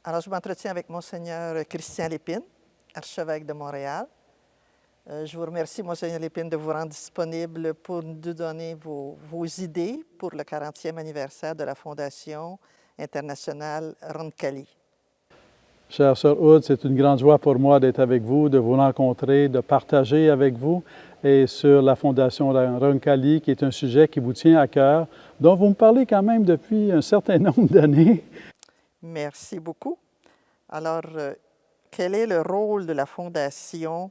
Alors, je m'entretiens avec Monseigneur Christian Lépine, archevêque de Montréal. Je vous remercie, Monseigneur Lépine, de vous rendre disponible pour nous donner vos idées pour le 40e anniversaire de la Fondation internationale Roncalli. Chère sœur Aude, c'est une grande joie pour moi d'être avec vous, de vous rencontrer, de partager avec vous et sur la Fondation Roncalli, qui est un sujet qui vous tient à cœur, dont vous me parlez quand même depuis un certain nombre d'années. Merci beaucoup. Alors, quel est le rôle de la Fondation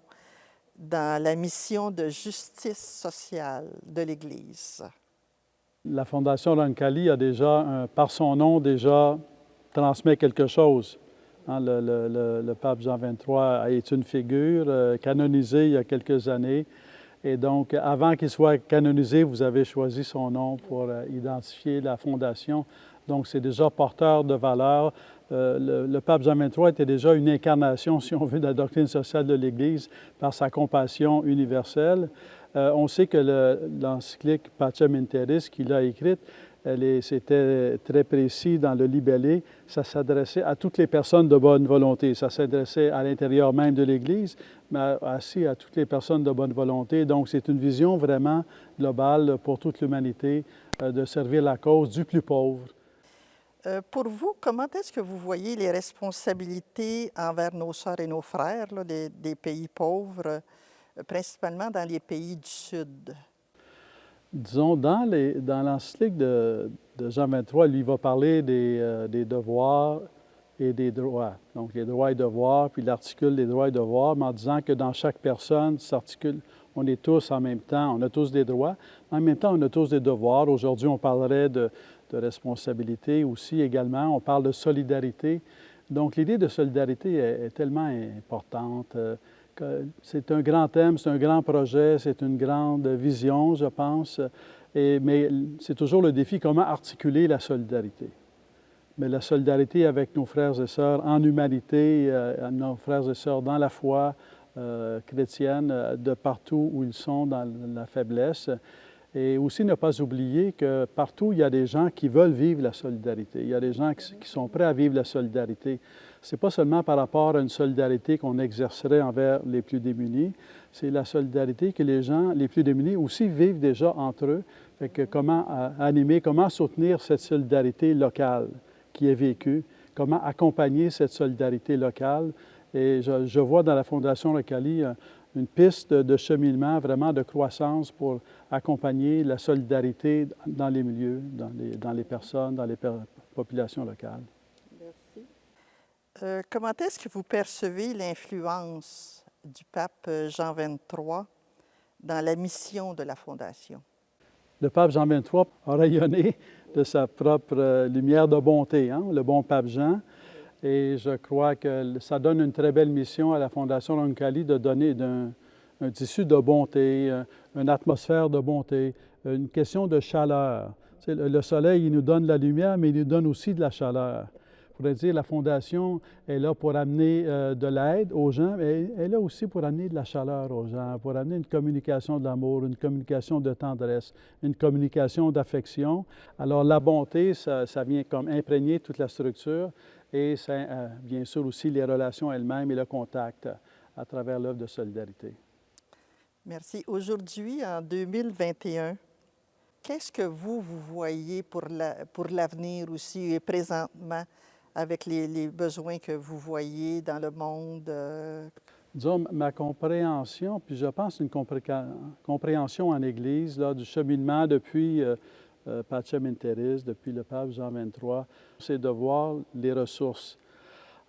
dans la mission de justice sociale de l'Église? La Fondation Roncalli a déjà, par son nom, déjà transmet quelque chose. Hein, le pape Jean XXIII est une figure canonisée il y a quelques années. Et donc, avant qu'il soit canonisé, vous avez choisi son nom pour identifier la Fondation. Donc, c'est déjà porteur de valeur. Le pape Jean XXIII était déjà une incarnation, si on veut, de la doctrine sociale de l'Église par sa compassion universelle. On sait que l'encyclique Pacem in Terris qu'il a écrite, c'était très précis dans le libellé, ça s'adressait à toutes les personnes de bonne volonté. Ça s'adressait à l'intérieur même de l'Église, mais aussi à toutes les personnes de bonne volonté. Donc, c'est une vision vraiment globale pour toute l'humanité de servir la cause du plus pauvre. Pour vous, comment est-ce que vous voyez les responsabilités envers nos sœurs et nos frères là, des pays pauvres, principalement dans les pays du Sud? Disons, dans l'encyclique de Jean XXIII, lui va parler des devoirs et des droits. Donc, les droits et devoirs, puis il articule les droits et devoirs, mais en disant que dans chaque personne s'articule, on est tous en même temps, on a tous des droits, mais en même temps, on a tous des devoirs. Aujourd'hui, on parlerait de responsabilité aussi également, on parle de solidarité. Donc, l'idée de solidarité est tellement importante. C'est un grand thème, c'est un grand projet, c'est une grande vision, je pense, mais c'est toujours le défi, comment articuler la solidarité. Mais la solidarité avec nos frères et sœurs en humanité, nos frères et sœurs dans la foi chrétienne, de partout où ils sont dans la faiblesse. Et aussi ne pas oublier que partout, il y a des gens qui veulent vivre la solidarité. Il y a des gens qui sont prêts à vivre la solidarité. Ce n'est pas seulement par rapport à une solidarité qu'on exercerait envers les plus démunis, c'est la solidarité que les gens, les plus démunis, aussi vivent déjà entre eux. Fait que comment animer, comment soutenir cette solidarité locale qui est vécue, comment accompagner cette solidarité locale. Et je vois dans la Fondation Roncalli une piste de cheminement, vraiment de croissance pour accompagner la solidarité dans les milieux, dans les personnes, dans les populations locales. Merci. Comment est-ce que vous percevez l'influence du pape Jean XXIII dans la mission de la Fondation? Le pape Jean XXIII a rayonné de sa propre lumière de bonté, hein, le bon pape Jean. Et je crois que ça donne une très belle mission à la Fondation Roncalli de donner un tissu de bonté, une atmosphère de bonté, une question de chaleur. Tu sais, le soleil, il nous donne la lumière, mais il nous donne aussi de la chaleur. Je pourrais dire la Fondation est là pour amener de l'aide aux gens, mais elle est là aussi pour amener de la chaleur aux gens, pour amener une communication de l'amour, une communication de tendresse, une communication d'affection. Alors la bonté, ça vient comme imprégner toute la structure. Et c'est bien sûr aussi les relations elles-mêmes et le contact à travers l'œuvre de solidarité. Merci. Aujourd'hui, en 2021, qu'est-ce que vous voyez pour l'avenir aussi et présentement avec les besoins que vous voyez dans le monde? Disons, ma compréhension, puis je pense une compréhension en Église là, du cheminement depuis Pacem in Terris, depuis le pape Jean XXIII, c'est de voir les ressources.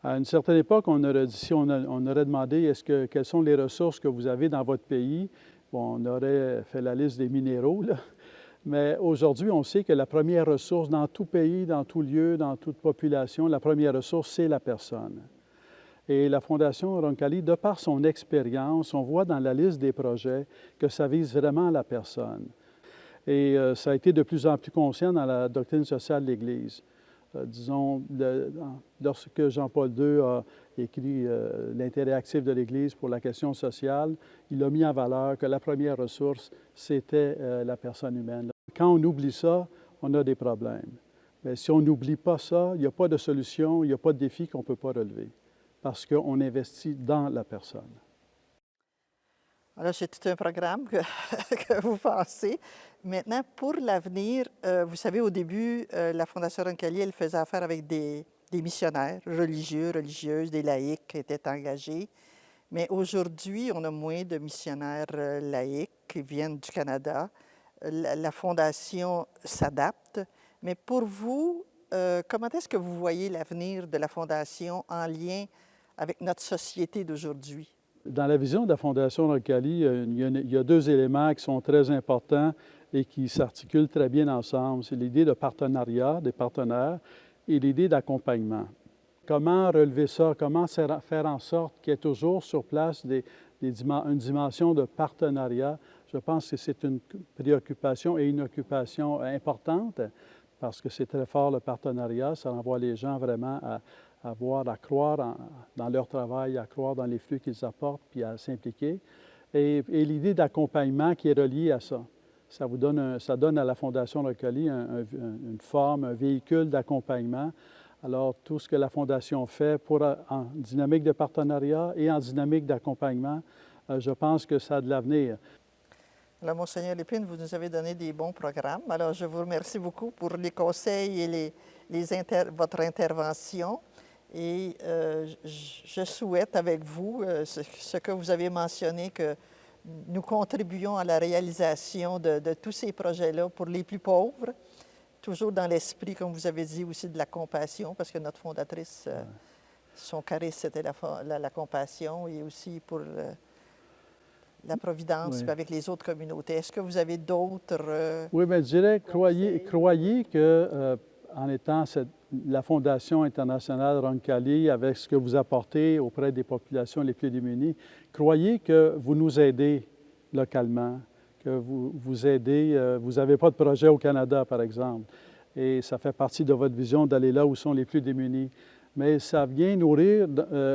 À une certaine époque, on aurait dit, si on aurait demandé quelles sont les ressources que vous avez dans votre pays, bon, on aurait fait la liste des minéraux, là. Mais aujourd'hui, on sait que la première ressource dans tout pays, dans tout lieu, dans toute population, la première ressource, c'est la personne. Et la Fondation Roncalli, de par son expérience, on voit dans la liste des projets que ça vise vraiment la personne. Et ça a été de plus en plus conscient dans la doctrine sociale de l'Église. Disons, lorsque Jean-Paul II a écrit l'intérêt actif de l'Église pour la question sociale, il a mis en valeur que la première ressource, c'était la personne humaine. Quand on oublie ça, on a des problèmes. Mais si on n'oublie pas ça, il n'y a pas de solution, il n'y a pas de défi qu'on ne peut pas relever, parce qu'on investit dans la personne. Alors, c'est tout un programme que, que vous pensez. Maintenant, pour l'avenir, vous savez, au début, la Fondation Roncalli, elle faisait affaire avec des missionnaires religieux, religieuses, des laïcs qui étaient engagés. Mais aujourd'hui, on a moins de missionnaires laïcs qui viennent du Canada. La Fondation s'adapte. Mais pour vous, comment est-ce que vous voyez l'avenir de la Fondation en lien avec notre société d'aujourd'hui? Dans la vision de la Fondation Roncalli, il y a deux éléments qui sont très importants et qui s'articulent très bien ensemble. C'est l'idée de partenariat, des partenaires, et l'idée d'accompagnement. Comment relever ça? Comment faire en sorte qu'il y ait toujours sur place une dimension de partenariat? Je pense que c'est une préoccupation et une occupation importante parce que c'est très fort le partenariat. Ça envoie les gens vraiment à voir, à croire dans leur travail, à croire dans les flux qu'ils apportent, puis à s'impliquer. Et l'idée d'accompagnement qui est reliée à ça. Ça donne à la Fondation Roncalli une forme, un véhicule d'accompagnement. Alors, tout ce que la Fondation fait en dynamique de partenariat et en dynamique d'accompagnement, je pense que ça a de l'avenir. Alors, Monseigneur Lépine, vous nous avez donné des bons programmes. Alors, je vous remercie beaucoup pour les conseils et votre intervention. Et je souhaite avec vous ce que vous avez mentionné, que nous contribuions à la réalisation de tous ces projets-là pour les plus pauvres, toujours dans l'esprit, comme vous avez dit, aussi de la compassion, parce que notre fondatrice, son charisme, c'était la compassion, et aussi pour la providence, Oui. puis avec les autres communautés. Est-ce que vous avez d'autres... Oui, bien, je dirais, croyez que en étant la Fondation internationale Roncalli, avec ce que vous apportez auprès des populations les plus démunies, croyez que vous nous aidez localement, que vous aidez. Vous n'avez pas de projet au Canada, par exemple, et ça fait partie de votre vision d'aller là où sont les plus démunis. Mais ça vient nourrir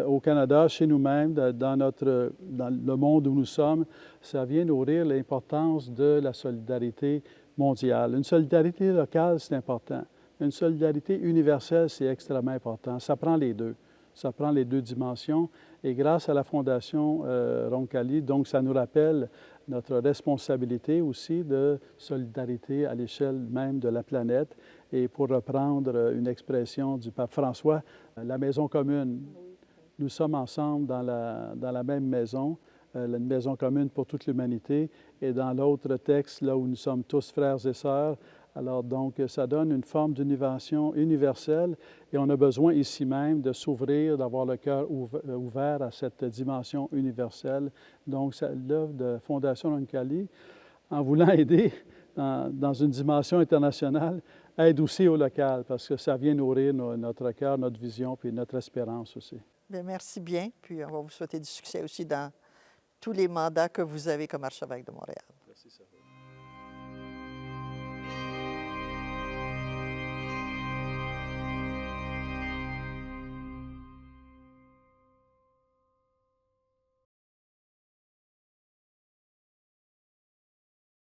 au Canada, chez nous-mêmes, dans le monde où nous sommes, ça vient nourrir l'importance de la solidarité mondiale. Une solidarité locale, c'est important. Une solidarité universelle, c'est extrêmement important. Ça prend les deux. Ça prend les deux dimensions. Et grâce à la Fondation Roncalli, donc ça nous rappelle notre responsabilité aussi de solidarité à l'échelle même de la planète. Et pour reprendre une expression du pape François, la maison commune. Nous sommes ensemble dans la même maison, une maison commune pour toute l'humanité. Et dans l'autre texte, là où nous sommes tous frères et sœurs, alors donc ça donne une forme d'innovation universelle et on a besoin ici même de s'ouvrir, d'avoir le cœur ouvert à cette dimension universelle. Donc l'œuvre de Fondation Roncalli, en voulant aider dans une dimension internationale, aide aussi au local parce que ça vient nourrir notre cœur, notre vision puis notre espérance aussi. Bien, merci bien. Puis on va vous souhaiter du succès aussi dans tous les mandats que vous avez comme archevêque de Montréal. Merci, ça va.